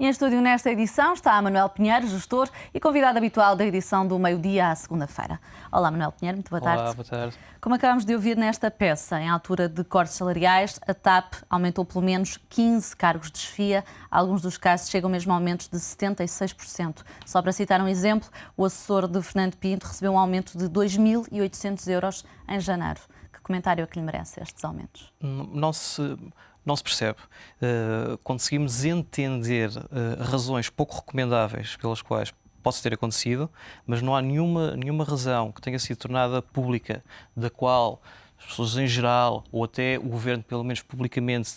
E em estúdio nesta edição está Manuel Pinheiro, gestor e convidado habitual da edição do meio-dia à segunda-feira. Olá, Manuel Pinheiro, muito boa tarde. Olá, boa tarde. Como acabamos de ouvir nesta peça, em altura de cortes salariais, a TAP aumentou pelo menos 15 cargos de chefia. Alguns dos casos chegam mesmo a aumentos de 76%. Só para citar um exemplo, o assessor de Fernando Pinto recebeu um aumento de 2.800 euros em janeiro. Que comentário é que lhe merece estes aumentos? Não se percebe. Conseguimos entender razões pouco recomendáveis pelas quais possa ter acontecido, mas não há nenhuma razão que tenha sido tornada pública, da qual as pessoas em geral, ou até o Governo, pelo menos publicamente,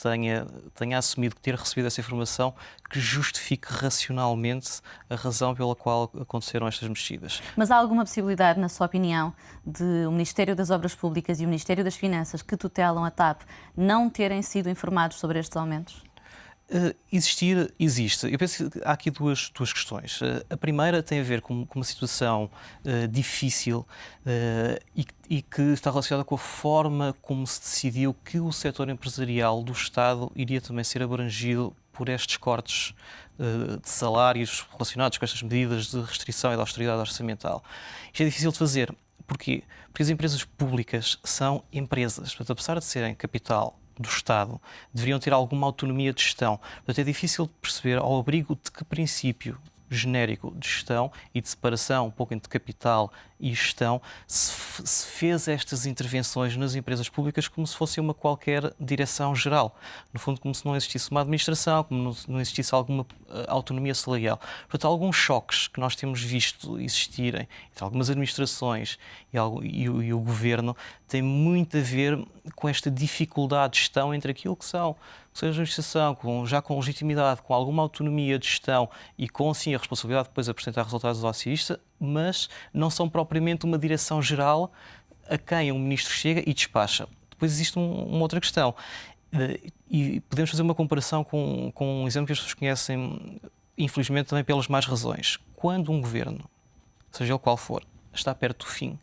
tenha assumido que ter recebido essa informação, que justifique racionalmente a razão pela qual aconteceram estas mexidas. Mas há alguma possibilidade, na sua opinião, de o Ministério das Obras Públicas e o Ministério das Finanças, que tutelam a TAP, não terem sido informados sobre estes aumentos? Existir, existe. Eu penso que há aqui duas questões. A primeira tem a ver com uma situação difícil e que está relacionada com a forma como se decidiu que o setor empresarial do Estado iria também ser abrangido por estes cortes de salários relacionados com estas medidas de restrição e de austeridade orçamental. Isto é difícil de fazer. Porquê? Porque as empresas públicas são empresas. Portanto, apesar de serem capital do Estado, deveriam ter alguma autonomia de gestão. Portanto, é difícil de perceber ao abrigo de que princípio genérico de gestão e de separação um pouco entre capital e gestão se fez estas intervenções nas empresas públicas como se fosse uma qualquer direção geral. No fundo, como se não existisse uma administração, como não existisse alguma autonomia salarial. Portanto, alguns choques que nós temos visto existirem entre algumas administrações e o Governo têm muito a ver com esta dificuldade de gestão entre aquilo que são seja a administração, já com legitimidade, com alguma autonomia de gestão e com, sim, a responsabilidade de depois apresentar resultados ao acionista, mas não são propriamente uma direção geral a quem um ministro chega e despacha. Depois existe uma outra questão e podemos fazer uma comparação com um exemplo que as pessoas conhecem, infelizmente, também pelas más razões. Quando um governo, seja ele qual for, está perto do fim,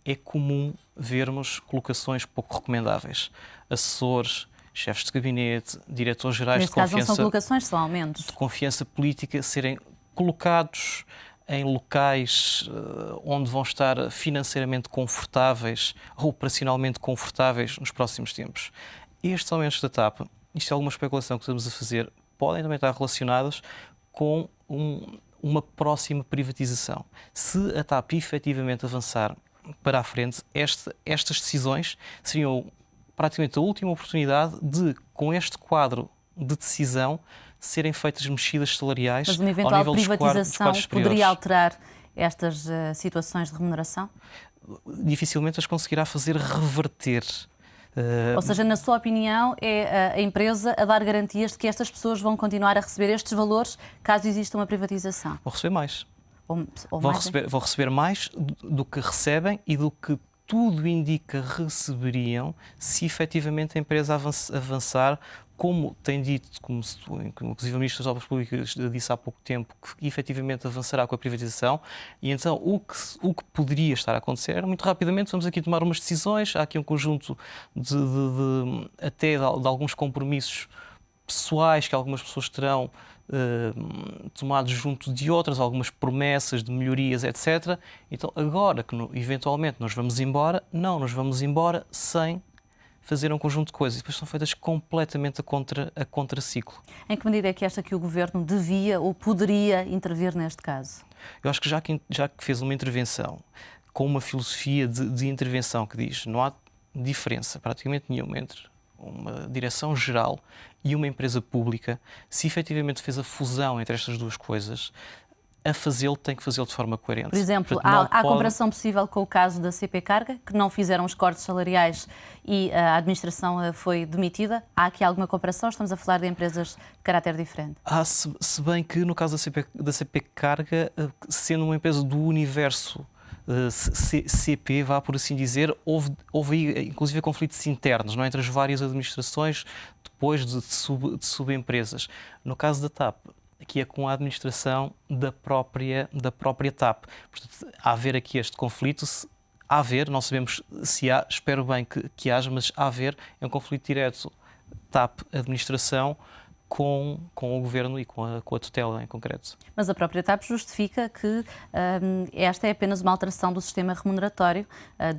é comum vermos colocações pouco recomendáveis. Assessores, chefes de gabinete, diretores gerais de confiança, não são colocações, são aumentos de confiança política serem colocados em locais onde vão estar financeiramente confortáveis ou operacionalmente confortáveis nos próximos tempos. Estes aumentos da TAP, isto é alguma especulação que estamos a fazer, podem também estar relacionados com uma próxima privatização. Se a TAP efetivamente avançar para a frente, estas decisões seriam praticamente a última oportunidade de, com este quadro de decisão, serem feitas mexidas salariais ao nível dos quadros superiores. Mas uma eventual privatização poderia alterar estas situações de remuneração? Dificilmente as conseguirá fazer reverter. Ou seja, na sua opinião, é a empresa a dar garantias de que estas pessoas vão continuar a receber estes valores caso exista uma privatização? Vão receber mais. Vão receber mais do que recebem e do que tudo indica receberiam se efetivamente a empresa avançar, como tem dito, como inclusive o Ministro das Obras Públicas disse há pouco tempo, que efetivamente avançará com a privatização. E então o que poderia estar a acontecer, muito rapidamente, vamos aqui tomar umas decisões, há aqui um conjunto até de alguns compromissos pessoais que algumas pessoas terão tomados junto de outras, algumas promessas de melhorias, etc. Então, agora que eventualmente nós vamos embora, não nos vamos embora sem fazer um conjunto de coisas. E depois são feitas completamente a contraciclo. Em que medida é que acha que o Governo devia ou poderia intervir neste caso? Eu acho que já que fez uma intervenção com uma filosofia de intervenção que diz não há diferença praticamente nenhuma entre uma direção geral e uma empresa pública, se efetivamente fez a fusão entre estas duas coisas, a fazê-lo tem que fazê-lo de forma coerente. Por exemplo, há comparação possível com o caso da CP Carga, que não fizeram os cortes salariais e a administração foi demitida? Há aqui alguma comparação? Estamos a falar de empresas de caráter diferente. Se bem que no caso da CP Carga, sendo uma empresa do universo CP, vá por assim dizer, houve inclusive conflitos internos, não é? Entre as várias administrações, depois de subempresas. No caso da TAP, aqui é com a administração da própria TAP. Portanto, a haver aqui este conflito, não sabemos se há, espero bem que haja, mas a haver é um conflito direto TAP-administração com o Governo e com a tutela em concreto. Mas a própria TAP justifica que esta é apenas uma alteração do sistema remuneratório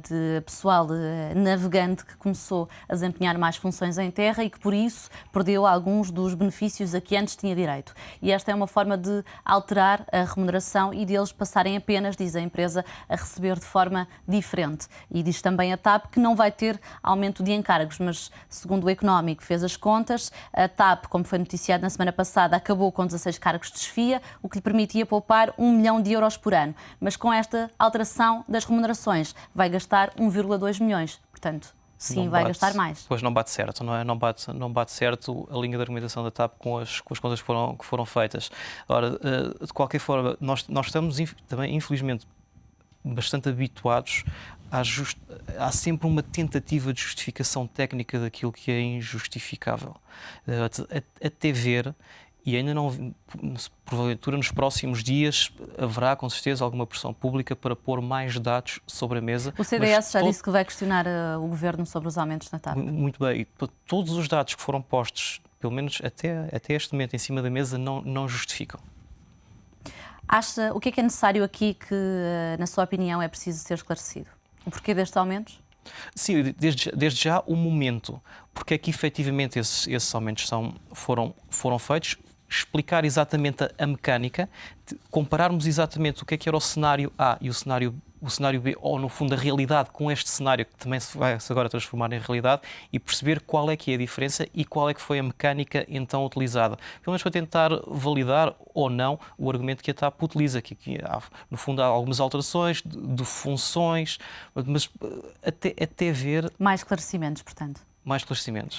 de pessoal navegante que começou a desempenhar mais funções em terra e que, por isso, perdeu alguns dos benefícios a que antes tinha direito. E esta é uma forma de alterar a remuneração e deles passarem apenas, diz a empresa, a receber de forma diferente. E diz também a TAP que não vai ter aumento de encargos, mas, segundo o Económico, fez as contas, a TAP, como foi noticiado na semana passada, acabou com 16 cargos de chefia, o que lhe permitia poupar 1 milhão de euros por ano. Mas com esta alteração das remunerações vai gastar 1,2 milhões. Portanto, sim, vai gastar mais. Pois não bate certo, não é? Não bate certo a linha de argumentação da TAP com as contas que foram feitas. Ora, de qualquer forma, nós estamos também, infelizmente, bastante habituados há sempre uma tentativa de justificação técnica daquilo que é injustificável. Até ver, e ainda não, porventura nos próximos dias haverá com certeza alguma pressão pública para pôr mais dados sobre a mesa. O CDS já disse que vai questionar o Governo sobre os aumentos na TAP. Muito bem, e todos os dados que foram postos, pelo menos até este momento, em cima da mesa, não justificam. O que é necessário aqui que, na sua opinião, é preciso ser esclarecido? O porquê destes aumentos? Sim, desde já o momento. Porque é que efetivamente esses aumentos foram feitos, explicar exatamente a mecânica, compararmos exatamente o que era o cenário A e o cenário B, ou no fundo a realidade com este cenário que também se vai agora transformar em realidade, e perceber qual é que é a diferença e qual é que foi a mecânica então utilizada. Pelo menos para tentar validar ou não o argumento que a TAP utiliza, que há, no fundo há algumas alterações de funções, mas até ver... Mais esclarecimentos, portanto. Mais esclarecimentos.